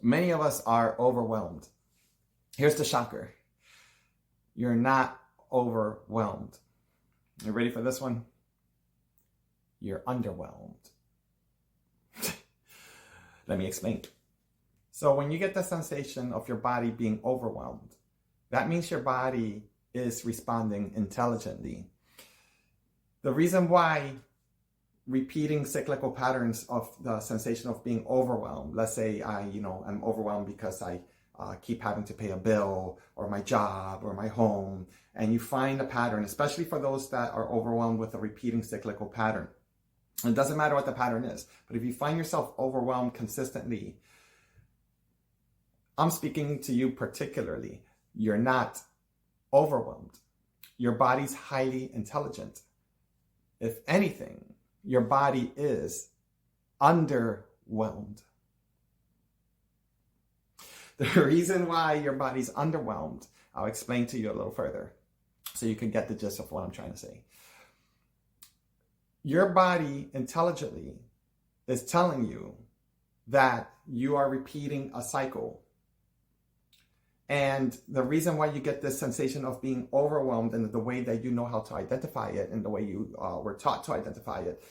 Many of us are overwhelmed. Here's the shocker. You're not overwhelmed. You ready for this one? You're underwhelmed. Let me explain. So when you get the sensation of your body being overwhelmed, that means your body is responding intelligently. The reason why repeating cyclical patterns of the sensation of being overwhelmed, let's say I'm overwhelmed because I keep having to pay a bill or my job or my home, and you find a pattern, especially for those that are overwhelmed with a repeating cyclical pattern. It doesn't matter what the pattern is, but if you find yourself overwhelmed consistently, I'm speaking to you particularly. You're not overwhelmed. Your body's highly intelligent. If anything, your body is underwhelmed. The reason why your body's underwhelmed, I'll explain to you a little further so you can get the gist of what I'm trying to say. Your body intelligently is telling you that you are repeating a cycle. And the reason why you get this sensation of being overwhelmed and the way that you know how to identify it and the way you were taught to identify it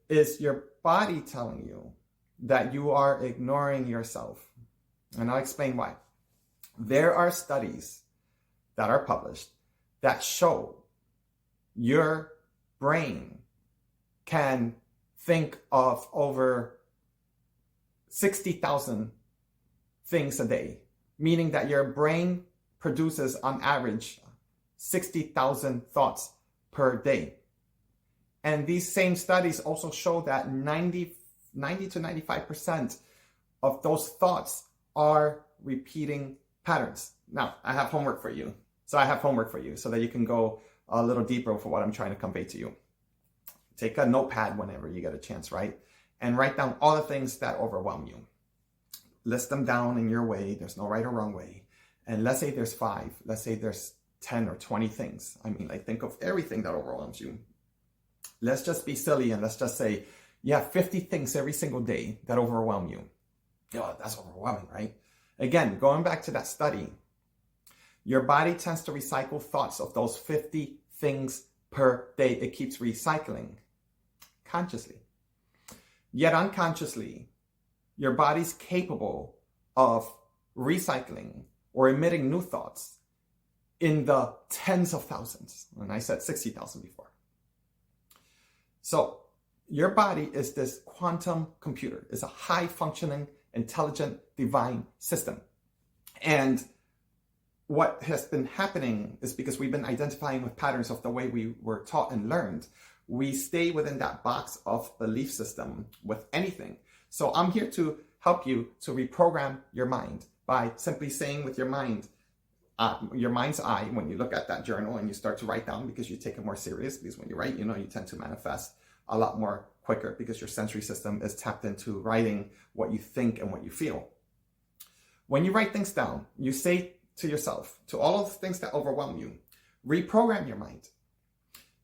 is your body telling you that you are ignoring yourself. And I'll explain why. There are studies that are published that show your brain can think of over 60,000 things a day, meaning that your brain produces on average 60,000 thoughts per day. And these same studies also show that 90 to 95% of those thoughts are repeating patterns. Now, I have homework for you. So that you can go a little deeper for what I'm trying to convey to you. Take a notepad whenever you get a chance, right? And write down all the things that overwhelm you. List them down in your way. There's no right or wrong way. And let's say there's 5. Let's say there's 10 or 20 things. Think of everything that overwhelms you. Let's just be silly and let's just say, 50 things every single day that overwhelm you. That's overwhelming, right? Again, going back to that study, your body tends to recycle thoughts of those 50 things per day. It keeps recycling consciously. Yet unconsciously, your body's capable of recycling or emitting new thoughts in the tens of thousands. And I said 60,000 before. So your body is this quantum computer. It's a high functioning, intelligent, divine system. And what has been happening is because we've been identifying with patterns of the way we were taught and learned, we stay within that box of belief system with anything. So I'm here to help you to reprogram your mind by simply saying with your mind, your mind's eye, when you look at that journal and you start to write down because you take it more serious, because when you write, you tend to manifest a lot more quicker because your sensory system is tapped into writing what you think and what you feel. When you write things down, you say to yourself, to all of the things that overwhelm you, reprogram your mind.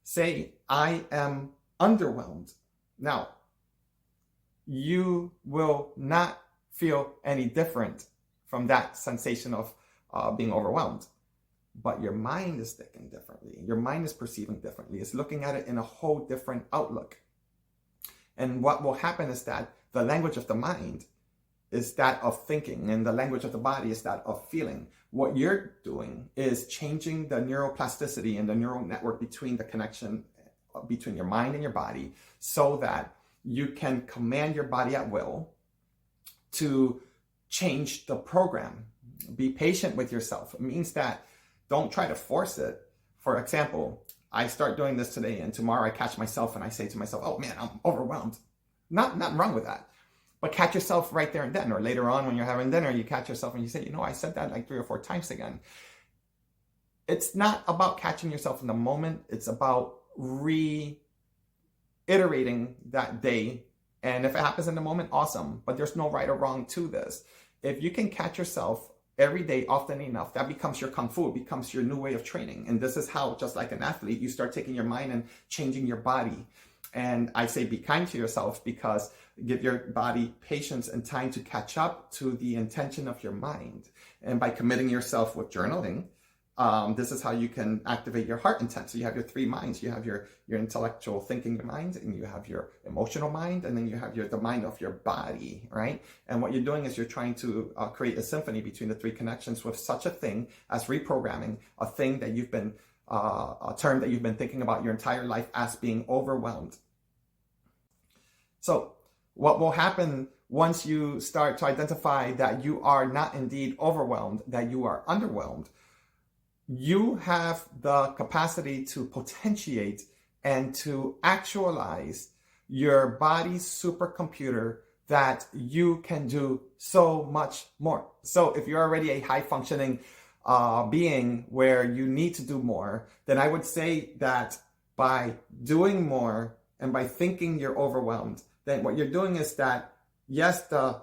Say, I am underwhelmed. Now, you will not feel any different from that sensation of being overwhelmed. But your mind is thinking differently. Your mind is perceiving differently. It's looking at it in a whole different outlook. And what will happen is that the language of the mind is that of thinking, and the language of the body is that of feeling. What you're doing is changing the neuroplasticity and the neural network between the connection between your mind and your body so that you can command your body at will to change the program. Be patient with yourself. It means that don't try to force it. For example, I start doing this today and tomorrow I catch myself and I say to myself, oh man, I'm overwhelmed. Nothing wrong with that. But catch yourself right there and then, or later on when you're having dinner, you catch yourself and you say, I said that like 3 or 4 times again. It's not about catching yourself in the moment. It's about reiterating that day. And if it happens in the moment, awesome. But there's no right or wrong to this. If you can catch yourself every day, often enough, that becomes your kung fu. It becomes your new way of training. And this is how, just like an athlete, you start taking your mind and changing your body. And I say be kind to yourself because give your body patience and time to catch up to the intention of your mind. And by committing yourself with journaling, this is how you can activate your heart intent. So you have your three minds. You have your intellectual thinking mind, and you have your emotional mind, and then you have the mind of your body, right? And what you're doing is you're trying to create a symphony between the three connections with such a thing as reprogramming, a thing that you've been, a term that you've been thinking about your entire life as being overwhelmed. So what will happen once you start to identify that you are not indeed overwhelmed, that you are underwhelmed, you have the capacity to potentiate and to actualize your body's supercomputer that you can do so much more. So if you're already a high functioning being where you need to do more, then I would say that by doing more and by thinking you're overwhelmed, then what you're doing is that, yes, the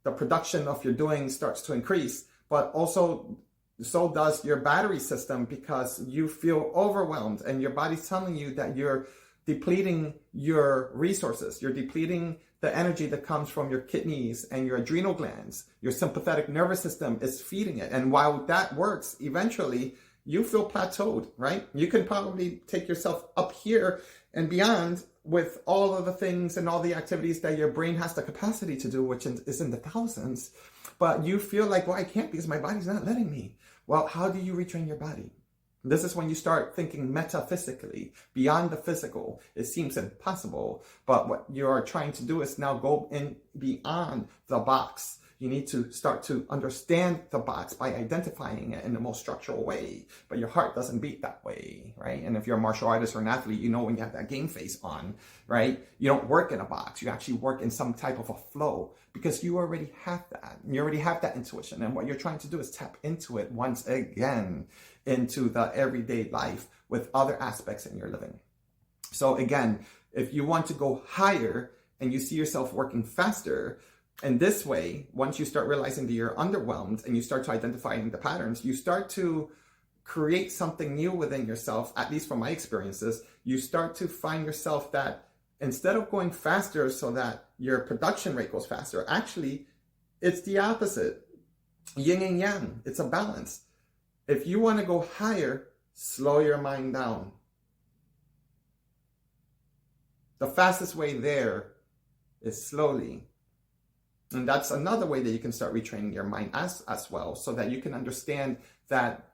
production of your doing starts to increase, but also so does your battery system, because you feel overwhelmed and your body's telling you that you're depleting your resources. You're depleting the energy that comes from your kidneys and your adrenal glands. Your sympathetic nervous system is feeding it. And while that works, eventually you feel plateaued, right? You can probably take yourself up here and beyond with all of the things and all the activities that your brain has the capacity to do, which is in the thousands. But you feel like, well, I can't because my body's not letting me. Well, how do you retrain your body? This is when you start thinking metaphysically, beyond the physical. It seems impossible, but what you are trying to do is now go in beyond the box. You need to start to understand the box by identifying it in the most structural way. But your heart doesn't beat that way, right? And if you're a martial artist or an athlete, you know when you have that game face on, right? You don't work in a box. You actually work in some type of a flow because you already have that. You already have that intuition. And what you're trying to do is tap into it once again into the everyday life with other aspects in your living. So again, if you want to go higher and you see yourself working faster, and this way, once you start realizing that you're underwhelmed and you start to identifying the patterns, you start to create something new within yourself, at least from my experiences. You start to find yourself that instead of going faster so that your production rate goes faster, actually, it's the opposite. Yin and yang, it's a balance. If you want to go higher, slow your mind down. The fastest way there is slowly. And that's another way that you can start retraining your mind as well, so that you can understand that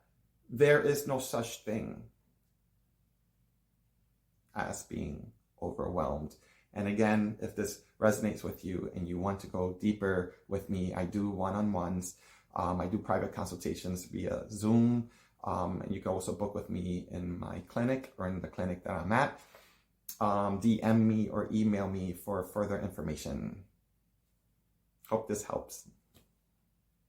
there is no such thing as being overwhelmed. And again, if this resonates with you and you want to go deeper with me, I do one-on-ones. I do private consultations via Zoom. And you can also book with me in my clinic or in the clinic that I'm at. DM me or email me for further information. Hope this helps.